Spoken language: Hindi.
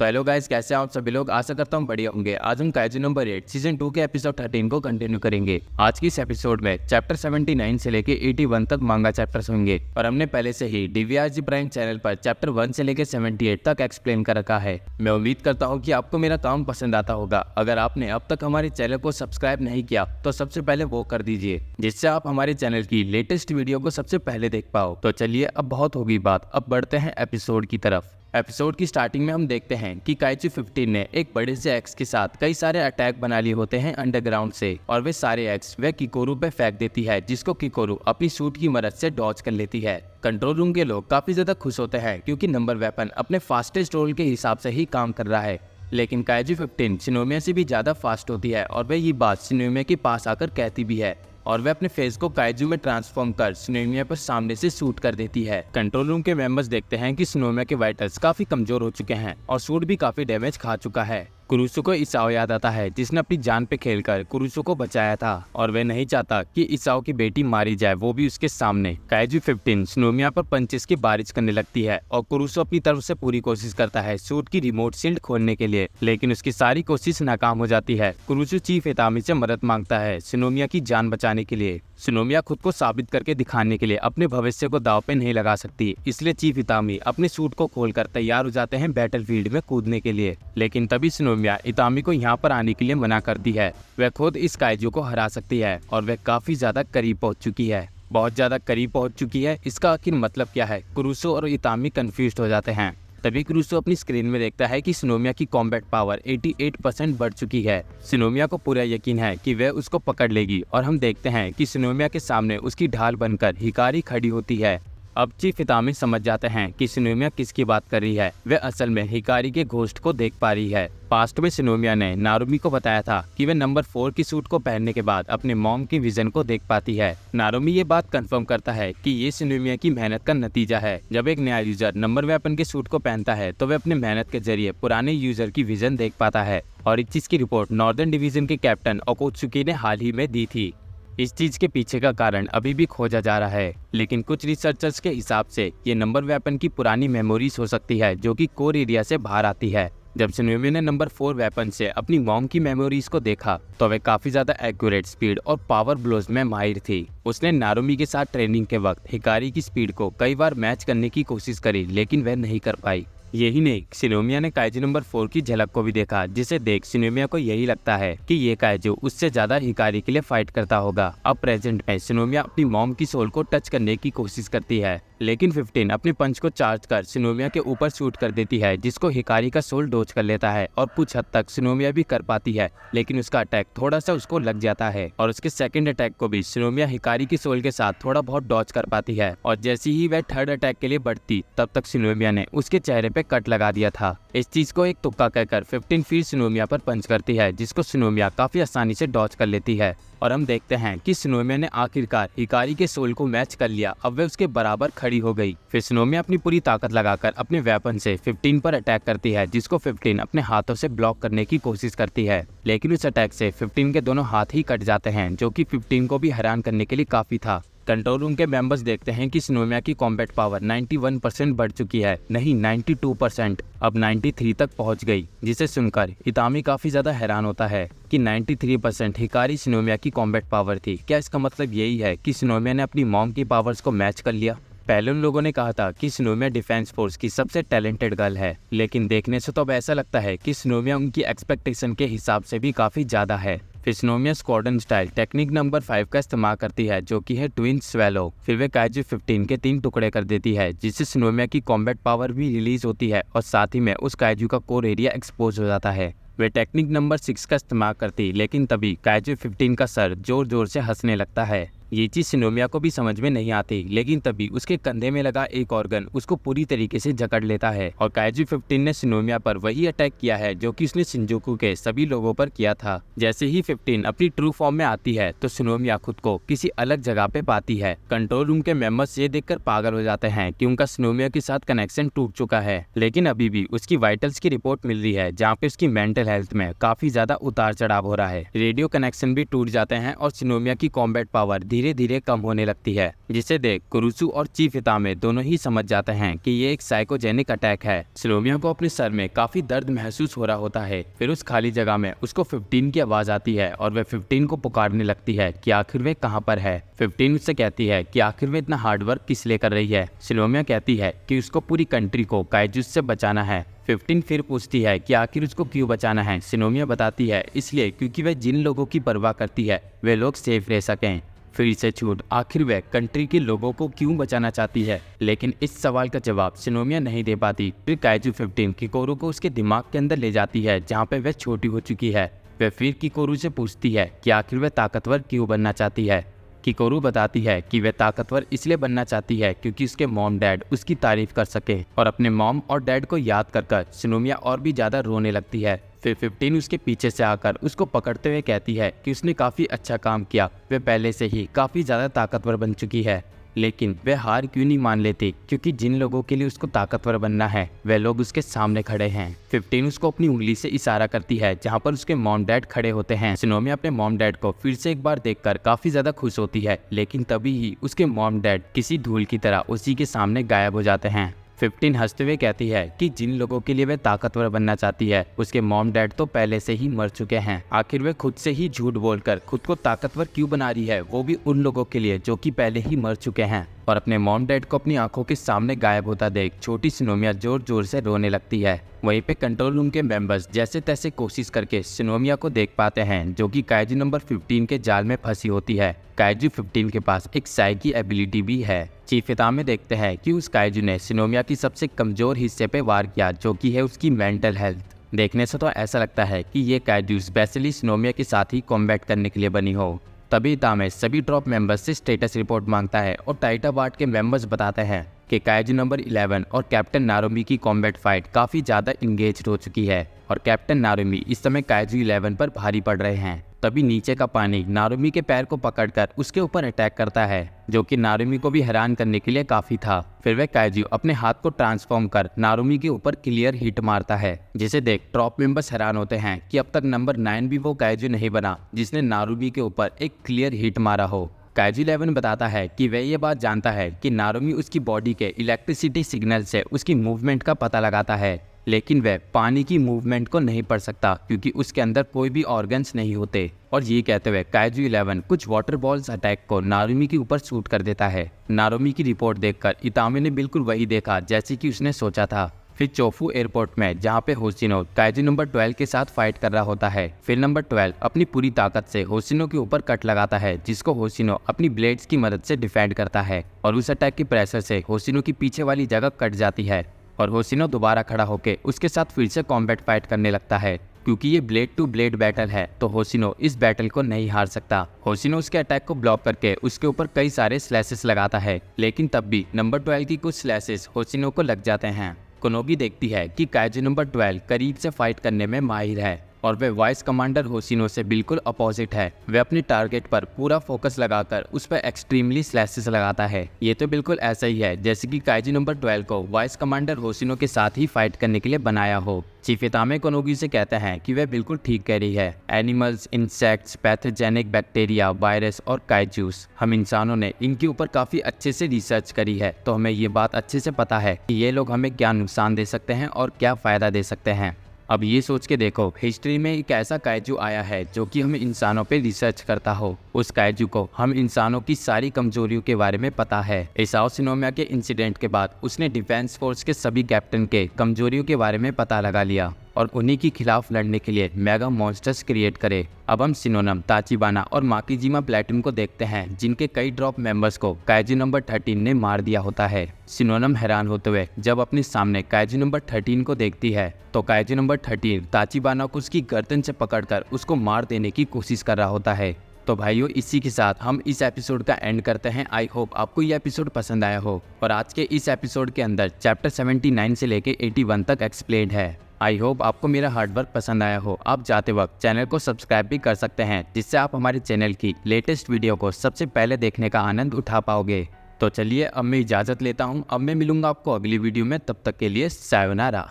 तो हेलो गाइस, कैसे हैं आप सभी लोग। आशा करता हूँ बढ़िया होंगे। आज हम काइजू नंबर 8 सीजन 2 के एपिसोड 13 को कंटिन्यू करेंगे। आज की इस एपिसोड में चैप्टर 79 से लेके 81 तक मांगा चैप्टर्स होंगे और हमने पहले से ही डीवीआरजी प्राइम चैनल पर चैप्टर 1 से लेके 78 तक एक्सप्लेन कर रखा है। मैं उम्मीद करता हूँ कि आपको मेरा काम पसंद आता होगा। अगर आपने अब तक हमारे चैनल को सब्सक्राइब नहीं किया तो सबसे पहले वो कर दीजिए, जिससे आप हमारे चैनल की लेटेस्ट वीडियो को सबसे पहले देख पाओ। तो चलिए, अब बहुत होगी बात, अब बढ़ते हैं एपिसोड की तरफ। एपिसोड की स्टार्टिंग में हम देखते हैं कि काइजू 15 ने एक बड़े से एक्स के साथ कई सारे अटैक बना लिए होते हैं अंडरग्राउंड से, और वे सारे एक्स वह किकोरू पे फेंक देती है, जिसको किकोरू अपनी सूट की मदद से डॉज कर लेती है। कंट्रोल रूम के लोग काफी ज्यादा खुश होते हैं क्योंकि नंबर वेपन अपने फास्टेस्ट रोल के हिसाब से ही काम कर रहा है। लेकिन काइजू 15 शिनोमिया से भी ज्यादा फास्ट होती है और वह ये बात शिनोमिया के पास आकर कहती भी है, और वह अपने फेस को काइजू में ट्रांसफॉर्म कर शिनोमिया पर सामने से शूट कर देती है। कंट्रोल रूम के मेंबर्स देखते हैं कि शिनोमिया के वाइटल्स काफी कमजोर हो चुके हैं और सूट भी काफी डैमेज खा चुका है। कुरुसो को इसाओ याद आता है, जिसने अपनी जान पे खेलकर कुरुसो को बचाया था, और वह नहीं चाहता कि इसाओ की बेटी मारी जाए, वो भी उसके सामने। काइजू 15 शिनोमिया पर पंचेस की बारिश करने लगती है और कुरुसो अपनी तरफ से पूरी कोशिश करता है सूट की रिमोट शील्ड खोलने के लिए, लेकिन उसकी सारी कोशिश नाकाम हो जाती है। कुरुसो चीफ इतामी से मदद मांगता है शिनोमिया की जान बचाने के लिए। शिनोमिया खुद को साबित करके दिखाने के लिए अपने भविष्य को दांव पे नहीं लगा सकती, इसलिए चीफ इतामी अपने सूट को खोलकर तैयार हो जाते हैं बैटलफील्ड में कूदने के लिए। लेकिन तभी शिनोमिया इतामी को यहाँ पर आने के लिए मना करती है। वह खुद इस काइजू को हरा सकती है और वह काफी ज्यादा करीब पहुँच चुकी है, बहुत ज्यादा करीब पहुँच चुकी है। इसका आखिर मतलब क्या है? कुरुसो और इतामी कंफ्यूज हो जाते हैं। तभी कुरुसो अपनी स्क्रीन में देखता है कि शिनोमिया की कॉम्बैट पावर 88% बढ़ चुकी है। शिनोमिया को पूरा यकीन है कि वह उसको पकड़ लेगी, और हम देखते हैं कि शिनोमिया के सामने उसकी ढाल बनकर हिकारी खड़ी होती है। अब चीफ इतामी समझ जाते हैं कि शिनोमिया किसकी बात कर रही है। वह असल में हिकारी के घोस्ट को देख पा रही है। पास्ट में शिनोमिया ने नारुमी को बताया था कि वह नंबर 4 की सूट को पहनने के बाद अपने मॉम की विजन को देख पाती है। नारुमी ये बात कंफर्म करता है कि ये शिनोमिया की मेहनत का नतीजा है। जब एक नया यूजर नंबर वेपन के सूट को पहनता है तो वह अपने मेहनत के जरिए पुराने यूजर की विजन देख पाता है, और इस चीज की रिपोर्ट नॉर्दर्न डिवीजन के कैप्टन ओकोत्सुकी ने हाल ही में दी थी। इस चीज के पीछे का कारण अभी भी खोजा जा रहा है, लेकिन कुछ रिसर्चर्स के हिसाब से ये नंबर वेपन की पुरानी मेमोरीज हो सकती है जो कि कोर एरिया से बाहर आती है। जब शिनोमिया ने नंबर 4 वेपन से अपनी मॉम की मेमोरीज को देखा तो वह काफी ज्यादा एक्यूरेट स्पीड और पावर ब्लोज में माहिर थी। उसने नारुमी के साथ ट्रेनिंग के वक्त हिकारी की स्पीड को कई बार मैच करने की कोशिश करी, लेकिन वह नहीं कर पाई। यही नहीं, शिनोमिया ने काइजू नंबर 4 की झलक को भी देखा, जिसे देख शिनोमिया को यही लगता है कि ये काइजू उससे ज्यादा हिकारी के लिए फाइट करता होगा। अब प्रेजेंट में शिनोमिया अपनी मॉम की सोल को टच करने की कोशिश करती है, लेकिन 15 अपने पंच को चार्ज कर शिनोमिया के ऊपर शूट कर देती है, जिसको हिकारी का सोल डोज कर लेता है, और कुछ हद तक शिनोमिया भी कर पाती है, लेकिन उसका अटैक थोड़ा सा उसको लग जाता है, और उसके सेकंड अटैक को भी शिनोमिया हिकारी की सोल के साथ थोड़ा बहुत डॉज कर पाती है। और जैसे ही वह थर्ड अटैक के लिए बढ़ती, तब तक शिनोमिया ने उसके चेहरे पे कट लगा दिया था। इस चीज को एक तुक्का कहकर 15 फिर शिनोमिया पर पंच करती है, जिसको शिनोमिया काफी आसानी से डॉज कर लेती है, और हम देखते हैं कि शिनोमिया ने आखिरकार हिकारी के सोल को मैच कर लिया। अब वह उसके बराबर खड़ी हो गई। फिर शिनोमिया अपनी पूरी ताकत लगाकर अपने वेपन से 15 पर अटैक करती है, जिसको 15 अपने हाथों से ब्लॉक करने की कोशिश करती है, लेकिन उस अटैक से 15 के दोनों हाथ ही कट जाते हैं, जो कि 15 को भी हैरान करने के लिए काफी था। कंट्रोल रूम के मेंबर्स देखते हैं कि शिनोमिया की कॉम्बैट पावर 91% बढ़ चुकी है, नहीं 92%, अब 93 तक पहुंच गई, जिसे सुनकर इतामी काफी ज्यादा हैरान होता है कि 93% हिकारी शिनोमिया की कॉम्बैट पावर थी। क्या इसका मतलब यही है कि शिनोमिया ने अपनी मॉम की पावर्स को मैच कर लिया? पहले उन लोगों ने कहा था कि शिनोमिया डिफेंस फोर्स की सबसे टैलेंटेड गर्ल है, लेकिन देखने से तो अब ऐसा लगता है कि शिनोमिया उनकी एक्सपेक्टेशन के हिसाब से भी काफी ज्यादा है। फिर Shinomiya squadron style technique number 5 का इस्तेमाल करती है, जो कि है ट्विन स्वेलो। फिर वे काइजू 15 के 3 टुकड़े कर देती है, जिससे शिनोमिया की कॉम्बैट पावर भी रिलीज होती है, और साथ ही में उस काइजू का कोर एरिया एक्सपोज हो जाता है। वे टेक्निक नंबर 6 का इस्तेमाल करती, लेकिन तभी काइजू 15 का सर जोर जोर से हंसने लगता है। ये चीज शिनोमिया को भी समझ में नहीं आती, लेकिन तभी उसके कंधे में लगा एक ऑर्गन उसको पूरी तरीके से जकड़ लेता है, और काइजू 15 ने शिनोमिया पर वही अटैक किया है जो कि उसने शिनजुकू के सभी लोगों पर किया था। जैसे ही 15 अपनी ट्रू फॉर्म में आती है तो शिनोमिया खुद को किसी अलग जगह पे पाती है। कंट्रोल रूम के मेंबर्स ये देखकर पागल हो जाते हैं कि उनका शिनोमिया के साथ कनेक्शन टूट चुका है, लेकिन अभी भी उसकी वाइटल्स की रिपोर्ट मिल रही है, जहाँ पे उसकी मेंटल हेल्थ में काफी ज्यादा उतार चढ़ाव हो रहा है। रेडियो कनेक्शन भी टूट जाते हैं और शिनोमिया की कॉम्बैट पावर धीरे धीरे धीरे कम होने लगती है, जिसे देख कुरुसु और चीफ इतामे दोनों ही समझ जाते हैं कि ये एक साइकोजेनिक अटैक है। सिनोमिया को अपने सर में काफी दर्द महसूस हो रहा होता है। फिर उस खाली जगह में उसको 15 की आवाज आती है और वह 15 को पुकारने लगती है कि आखिर वे कहाँ पर है। 15 उससे कहती है कि आखिर वे इतना हार्ड वर्क किस लिए कर रही है। सिनोमिया कहती है कि उसको पूरी कंट्री को काइजू से बचाना है। 15 फिर पूछती है कि आखिर उसको क्यों बचाना है। सिनोमिया बताती है इसलिए क्योंकि वह जिन लोगों की परवाह करती है वे लोग सेफ रह सकें। फिर से छूट आखिर वह कंट्री के लोगों को क्यों बचाना चाहती है, लेकिन इस सवाल का जवाब सिनोमिया नहीं दे पाती। फिर काइजू 15 किकोरू को उसके दिमाग के अंदर ले जाती है जहाँ पे वह छोटी हो चुकी है। वह फिर किकोरू से पूछती है कि आखिर वह ताकतवर क्यों बनना चाहती है। किकोरू बताती है कि वह ताकतवर इसलिए बनना चाहती है क्योंकि उसके मॉम डैड उसकी तारीफ कर सके। और अपने मॉम और डैड को याद कर सिनोमिया और भी ज्यादा रोने लगती है। फिर 15 उसके पीछे से आकर उसको पकड़ते हुए कहती है कि उसने काफी अच्छा काम किया, वह पहले से ही काफी ज्यादा ताकतवर बन चुकी है। लेकिन वह हार क्यों नहीं मान लेती, क्योंकि जिन लोगों के लिए उसको ताकतवर बनना है वे लोग उसके सामने खड़े हैं। 15 उसको अपनी उंगली से इशारा करती है जहां पर उसके मॉम डैड खड़े होते हैं। सिनोमिया अपने मॉम डैड को फिर से एक बार देखकर काफी ज्यादा खुश होती है, लेकिन तभी ही उसके मॉम डैड किसी धूल की तरह उसी के सामने गायब हो जाते हैं। 15 हंसते हुए कहती है कि जिन लोगों के लिए वह ताकतवर बनना चाहती है उसके मॉम डैड तो पहले से ही मर चुके हैं। आखिर वे खुद से ही झूठ बोलकर खुद को ताकतवर क्यों बना रही है, वो भी उन लोगों के लिए जो कि पहले ही मर चुके हैं। और अपने मॉम डैड को अपनी आंखों के सामने गायब होता देख छोटी सिनोमिया जोर जोर से रोने लगती है। वहीं पे कंट्रोल रूम के मेंबर्स जैसे तैसे कोशिश करके सिनोमिया को देख पाते हैं जो कि काइजू नंबर 15 के जाल में फंसी होती है। काइजू 15 के पास एक साइकी एबिलिटी भी है। चीफ इतामे देखते हैं कि उस काइजू ने सिनोमिया की सबसे कमजोर हिस्से पे वार किया जो कि है उसकी मेंटल हेल्थ। देखने से तो ऐसा लगता है कि ये काइजू स्पेशली सिनोमिया के साथ ही कॉम्बैट करने के लिए बनी हो। तभी इतामे सभी ड्रॉप मेंबर्स से स्टेटस रिपोर्ट मांगता है और टाइटा बार्ट के मेंबर्स बताते हैं कि काइजू नंबर 11 और कैप्टन नारुमी की कॉम्बैट फाइट काफी ज्यादा इंगेज हो चुकी है और कैप्टन नारुमी इस समय काइजू 11 पर भारी पड़ रहे हैं। तभी नीचे का पानी नारुमी के पैर को पकड़कर उसके ऊपर अटैक करता है, जो कि नारुमी को भी हैरान करने के लिए काफी था। फिर वह काइजू अपने हाथ को ट्रांसफॉर्म कर नारुमी के ऊपर क्लियर हिट मारता है, जिसे देख ट्रॉप मेंबर्स हैरान होते हैं कि अब तक नंबर 9 भी वो काइजू नहीं बना जिसने नारुमी के ऊपर एक क्लियर हिट मारा हो। काइजू 11 बताता है कि वह ये बात जानता है कि नारुमी उसकी बॉडी के इलेक्ट्रिसिटी सिग्नल से उसकी मूवमेंट का पता लगाता है, लेकिन वह पानी की मूवमेंट को नहीं पढ़ सकता क्योंकि उसके अंदर कोई भी ऑर्गन्स नहीं होते। और ये कहते हुए काइजू 11 कुछ वाटर बॉल्स अटैक को नारुमी के ऊपर शूट कर देता है। नारुमी की रिपोर्ट देखकर इतामे ने बिल्कुल वही देखा जैसे कि उसने सोचा था। फिर चोफू एयरपोर्ट में जहाँ पे होशिनो काइजू नंबर 12 के साथ फाइट कर रहा होता है। फिर नंबर 12 अपनी पूरी ताकत से होशिनो के ऊपर कट लगाता है, जिसको होशिनो अपनी ब्लेड्स की मदद से डिफेंड करता है और उस अटैक के प्रेशर से होशिनो की पीछे वाली जगह कट जाती है और होशिनो दोबारा खड़ा होकर उसके साथ फिर से कॉम्बैट फाइट करने लगता है। क्योंकि ये ब्लेड टू ब्लेड बैटल है तो होशिनो इस बैटल को नहीं हार सकता। होशिनो उसके अटैक को ब्लॉक करके उसके ऊपर कई सारे स्लैशेस लगाता है, लेकिन तब भी नंबर 12 की कुछ स्लैशेस होशिनो को लग जाते हैं। कोनोगी देखती है कि काइजू नंबर 12 करीब से फाइट करने में माहिर है और वह वाइस कमांडर होशिनो से बिल्कुल अपोजिट है। वह अपने टारगेट पर पूरा फोकस लगाकर उस पर एक्सट्रीमली स्लैशेस लगाता है। ये तो बिल्कुल ऐसा ही है जैसे कि काइजू नंबर 12 को वाइस कमांडर होशिनो के साथ ही फाइट करने के लिए बनाया हो। चीफ इतामे कोनोगी से कहते हैं कि वह बिल्कुल ठीक कह रही है। Animals, insects, pathogenic bacteria, virus और काइजूस, हम इंसानों ने इनके ऊपर काफी अच्छे से रिसर्च करी है, तो हमें ये बात अच्छे से पता है कि ये लोग हमें क्या नुकसान दे सकते हैं और क्या फायदा दे सकते हैं। अब ये सोच के देखो, हिस्ट्री में एक ऐसा काइजू आया है जो कि हम इंसानों पे रिसर्च करता हो। उस काइजू को हम इंसानों की सारी कमजोरियों के बारे में पता है। इसाओ सिनोमिया के इंसिडेंट के बाद उसने डिफेंस फोर्स के सभी कैप्टन के कमजोरियों के बारे में पता लगा लिया और उन्हीं के खिलाफ लड़ने के लिए मेगा मॉन्स्टर्स क्रिएट करे। अब हम सिनोनम, ताचिबाना और माकीजिमा प्लेटून को देखते हैं, जिनके कई ड्रॉप मेंबर्स को काइजू नंबर 13 ने मार दिया होता है। सिनोनम हैरान होते हुए जब अपने सामने काइजू नंबर 13 को देखती है तो काइजू नंबर 13 ताचिबाना को उसकी गर्दन से पकड़कर उसको मार देने की कोशिश कर रहा होता है। तो भाइयों, इसी के साथ हम इस एपिसोड का एंड करते हैं। आई होप आपको ये एपिसोड पसंद आया हो और आज के इस एपिसोड के अंदर चैप्टर 79 से लेके 81 तक एक्सप्लेन है। आई होप आपको मेरा हार्डवर्क पसंद आया हो। आप जाते वक्त चैनल को सब्सक्राइब भी कर सकते हैं, जिससे आप हमारे चैनल की लेटेस्ट वीडियो को सबसे पहले देखने का आनंद उठा पाओगे। तो चलिए अब मैं इजाज़त लेता हूँ। अब मैं मिलूंगा आपको अगली वीडियो में, तब तक के लिए सायोनारा।